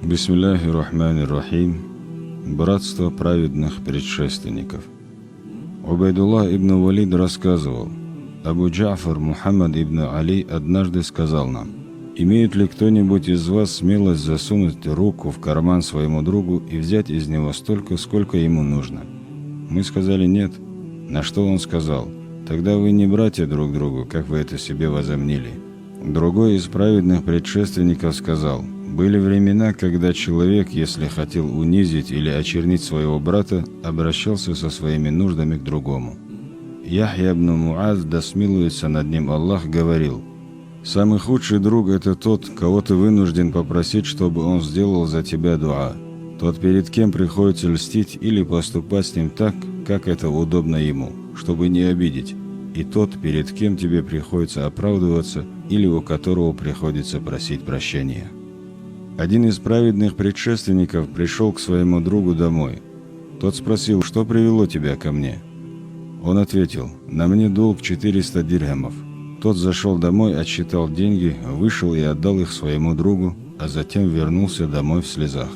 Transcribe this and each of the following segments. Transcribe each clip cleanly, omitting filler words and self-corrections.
Бисмилляхи рахмани рахим. Братство праведных предшественников. Убайдуллах ибн Валид рассказывал: Абу Джафар Мухаммад ибн Али однажды сказал нам: «Имеет ли кто-нибудь из вас смелость засунуть руку в карман своему другу и взять из него столько, сколько ему нужно?» Мы сказали «нет». На что он сказал: «Тогда вы не братья друг другу, как вы это себе возомнили». Другой из праведных предшественников сказал: «Были времена, когда человек, если хотел унизить или очернить своего брата, обращался со своими нуждами к другому». Яхья ибн Муаз, да смилуется над ним Аллах, говорил: «Самый худший друг – это тот, кого ты вынужден попросить, чтобы он сделал за тебя дуа. Тот, перед кем приходится льстить или поступать с ним так, как это удобно ему, чтобы не обидеть, и тот, перед кем тебе приходится оправдываться или у которого приходится просить прощения». Один из праведных предшественников пришел к своему другу домой. Тот спросил: «Что привело тебя ко мне?» Он ответил: «На мне долг 400 дирхамов». Тот зашел домой, отсчитал деньги, вышел и отдал их своему другу, а затем вернулся домой в слезах.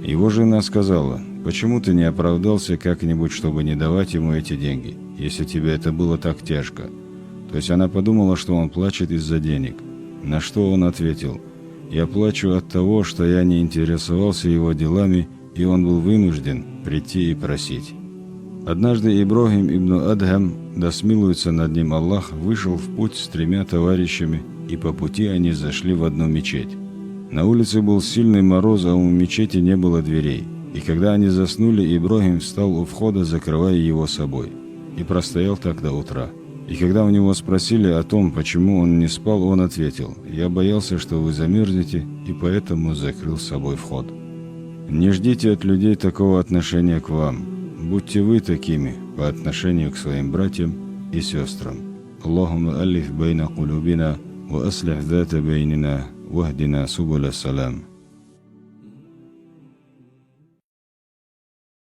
Его жена сказала: «Почему ты не оправдался как-нибудь, чтобы не давать ему эти деньги, если тебе это было так тяжко?» То есть она подумала, что он плачет из-за денег. На что он ответил: «Я плачу от того, что я не интересовался его делами, и он был вынужден прийти и просить». Однажды Ибрахим ибн Адхам, да смилуется над ним Аллах, вышел в путь с 3 товарищами, и по пути они зашли в одну мечеть. На улице был сильный мороз, а у мечети не было дверей. И когда они заснули, Ибрахим встал у входа, закрывая его собой, и простоял так до утра. И когда у него спросили о том, почему он не спал, он ответил: «Я боялся, что вы замерзнете, и поэтому закрыл с собой вход». Не ждите от людей такого отношения к вам. Будьте вы такими по отношению к своим братьям и сестрам. Аллахумма алиф байна кулубина ва аслих зата байнина вахдина субуля салам.